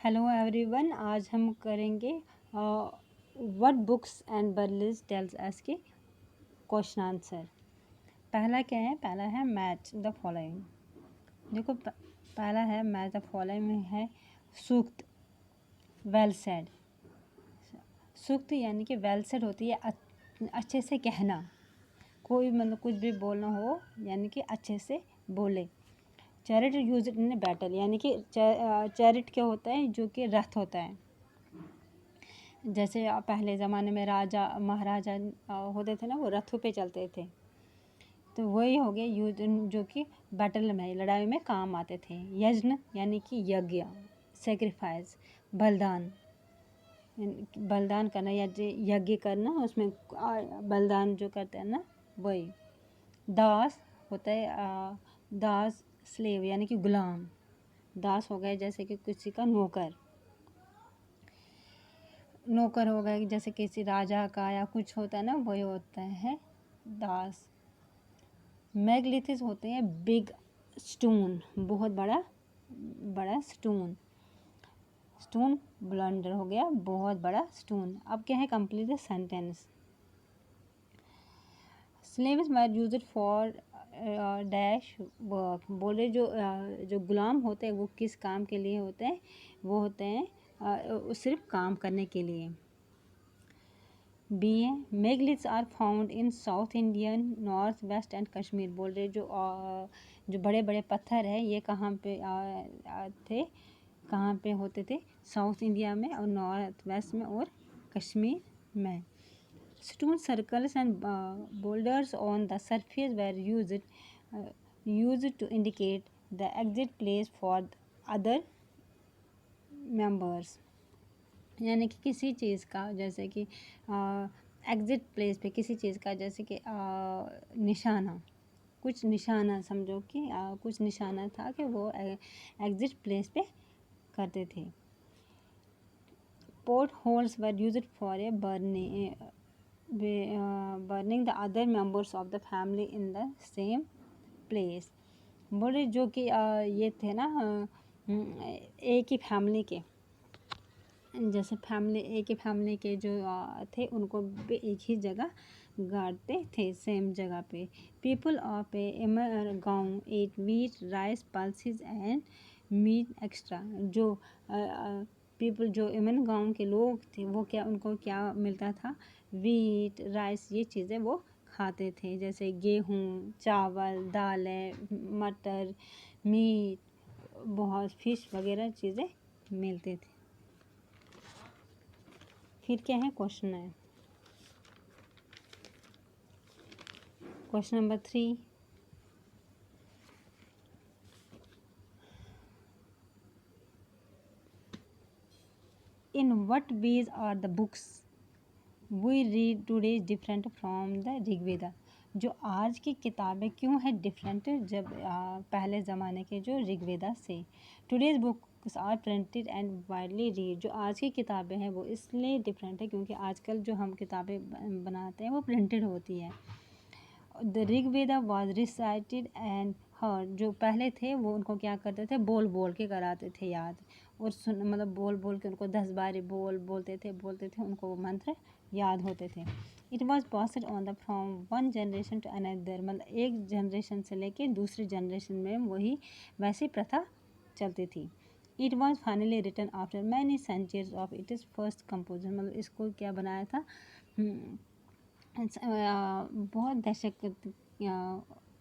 Hello everyone, आज हम करेंगे what books and burials tell us के क्वेश्चन आंसर। पहला क्या है? पहला है मैच द फॉलोइंग। देखो पहला है मैच द फॉलोइंग में है सूक्त, वेल सेड। सूक्त यानी कि वेल सेड होती है अच्छे से कहना, कोई मतलब कुछ भी बोलना हो यानी कि अच्छे से बोले। Chariot use it in battle, यानी कि चैरिट क्या होता है? जो कि रथ होता है। जैसे पहले ज़माने में राजा महाराजा होते थे ना, वो रथों पे चलते थे, तो वही हो गया यूज, जो कि बैटल में लड़ाई में काम आते थे। यज्ञ यानी कि यज्ञ, सेक्रीफाइस, बलिदान, बलिदान करना या यज्ञ करना, उसमें बलिदान जो करते हैं ना, वही। दास होता है दास, स्लेव यानी कि गुलाम। दास हो गए जैसे कि किसी का नौकर हो गया, जैसे किसी राजा का या कुछ होता है ना, वही होता है दास। मैग्लिथिस होते हैं बिग स्टोन, बहुत बड़ा बड़ा स्टोन। स्टोन ब्लंडर हो गया, बहुत बड़ा स्टोन। अब क्या है? Complete the sentence. Slaves were used for dash work. बोले जो गुलाम होते हैं वो किस काम के लिए होते हैं? वो होते हैं सिर्फ काम करने के लिए। बी है megaliths are found in South Indian, north west and Kashmir. बोल रहे जो बड़े बड़े पत्थर है ये कहाँ पे थे, कहाँ पे होते थे? साउथ इंडिया में और नॉर्थ वेस्ट में और कश्मीर में। Stone circles and boulders on the surface were used to indicate the exit place for other members. यानी कि किसी चीज़ का, जैसे कि एग्जिट प्लेस पे किसी चीज़ का, जैसे कि निशाना, कुछ निशाना समझो कि कुछ निशाना था कि वो एग्जिट प्लेस पे करते थे। Port holes were used for a burning the other members of the family in the same place. बोले जो कि ये थे ना एक ही फैमिली के, जैसे एक ही फैमिली के जो थे उनको भी एक ही जगह गाड़ते थे, सेम जगह पे। पीपल ऑफ ए गाँव ate wheat rice pulses and meat extra. जो पीपल जो इमन गाँव के लोग थे वो क्या, उनको क्या मिलता था? वीट, राइस, ये चीज़ें वो खाते थे, जैसे गेहूँ, चावल, दालें, मटर, मीट, बहुत फिश वगैरह चीज़ें मिलते थे। फिर क्या है? क्वेश्चन है question number 3। In what ways are the books we read today different from the Rigveda. जो आज की किताबें क्यों है डिफरेंट जब पहले ज़माने के जो ऋग्वेदा से। Today's books are printed and widely read. जो आज की किताबें हैं वो इसलिए डिफरेंट है क्योंकि आजकल जो हम किताबें बनाते हैं वो प्रिंटेड होती है। The Rigveda was recited and heard. जो पहले थे वो उनको क्या करते थे? बोल बोल के कराते थे याद, और सुन मतलब बोल बोल के उनको 10 बार बोलते थे, उनको वो मंत्र याद होते थे। It was passed on the from one generation to another. मतलब एक जनरेशन से लेके दूसरी जनरेशन में वही वैसी प्रथा चलती थी। It was finally written after many centuries of it is first composer. मतलब इसको क्या बनाया था? बहुत दशक,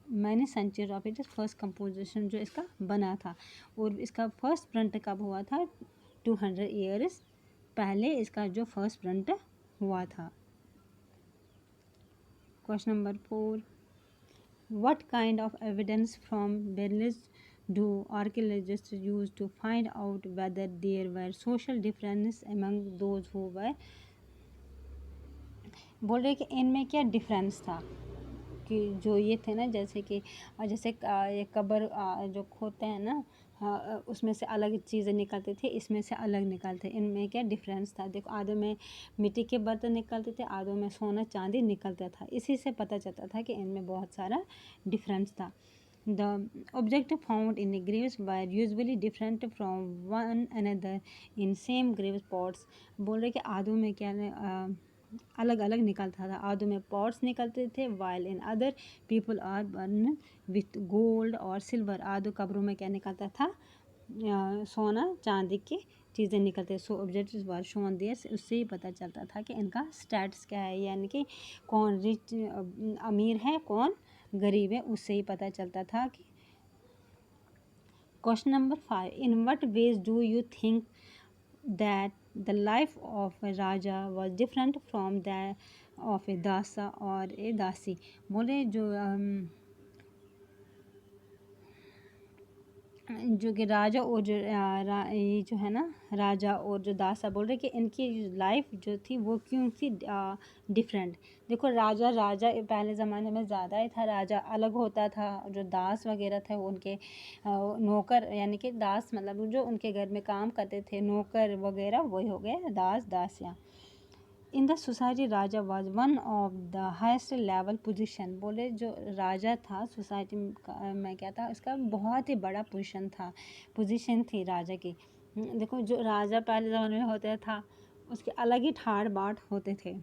मैंने century of it first composition जो इसका बना था, और इसका फर्स्ट प्रिंट कब हुआ था? 200 ईयर्स पहले इसका जो फर्स्ट प्रिंट हुआ था। Question number 4। What kind of evidence from burials do archaeologist use to find out whether there were social difference among those who were. बोल रहे कि इनमें क्या डिफरेंस था कि जो ये थे ना, जैसे कि जैसे ये कब्र जो खोदते हैं ना, उसमें से अलग चीज़ें निकलती थी, इसमें से अलग निकलते। इनमें क्या डिफरेंस था? देखो, आधों में मिट्टी के बर्तन निकलते थे, आधों में सोना चांदी निकलता था। इसी से पता चलता था कि इनमें बहुत सारा डिफरेंस था। The objects found in the graves were usually different from one another in same grave plots. बोल रहे कि आदू में क्या अलग अलग निकलता था, आदू में पॉट्स निकलते थे, while in other people are born with gold और सिल्वर. आदू कब्रों में क्या निकलता था, सोना चांदी की चीज़ें निकलते. सो ऑब्जेक्ट्स वर शोन देयर, उससे ही पता चलता था कि इनका स्टेटस क्या है, यानी कि कौन रिच अमीर है कौन गरीब है, उससे ही पता चलता था कि. Question number 5, in what ways do you think that the life of a raja was different from that of a dasa और ए दासी. बोले जो कि राजा और जो ये जो है ना राजा और जो दासा, बोल रहे कि इनकी लाइफ जो थी वो क्यों थी डिफरेंट. देखो राजा पहले ज़माने में ज़्यादा ही था, राजा अलग होता था, जो दास वगैरह थे वो उनके नौकर, यानी कि दास मतलब जो उनके घर में काम करते थे नौकर वगैरह, वही हो गए दास दासियाँ. In the society raja was one of the highest level position. बोले जो राजा था सोसाइटी में क्या था, उसका बहुत ही बड़ा पोजीशन थी राजा की. देखो जो राजा पहले ज़माने में होता था उसके अलग ही ठाड़ बाट होते थे.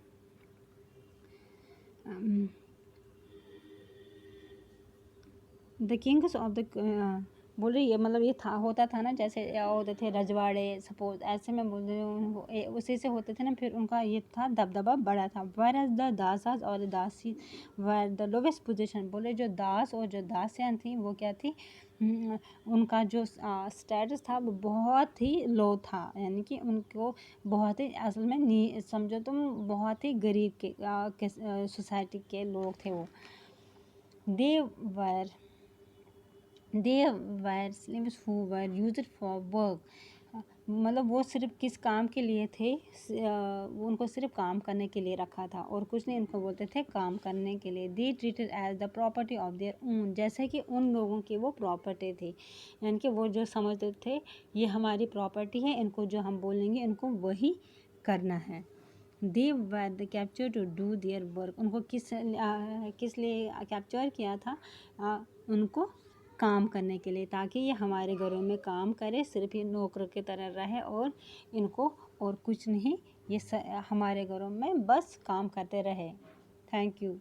द किंग्स ऑफ द, बोल रही है मतलब ये था होता था ना, जैसे होते थे रजवाड़े सपोज, ऐसे में बोल रही हूँ उसी से होते थे ना, फिर उनका ये था दबदबा बड़ा था. वेर एज द दासाज और दासी वर द लोवेस्ट पोजीशन. बोले जो दास और जो दासियाँ थी वो क्या थी, उनका जो स्टेटस था वो बहुत ही लो था, यानी कि उनको बहुत ही असल में समझो तुम बहुत ही गरीब के सोसाइटी के लोग थे वो. दे वर slaves who were used for work. मतलब वो सिर्फ किस काम के लिए थे, वो उनको सिर्फ काम करने के लिए रखा था और कुछ नहीं, उनको बोलते थे काम करने के लिए. They treated as the property of their own, जैसे कि उन लोगों की वो प्रॉपर्टी थी, यानी कि वो जो समझते थे ये हमारी प्रॉपर्टी है, इनको जो हम बोलेंगे इनको वही करना है. They were the capture to do their work. उनको किस लिए कैप्चर किया था, उनको काम करने के लिए, ताकि ये हमारे घरों में काम करे, सिर्फ ये नौकर की तरह रहे और इनको और कुछ नहीं, ये हमारे घरों में बस काम करते रहे. Thank you.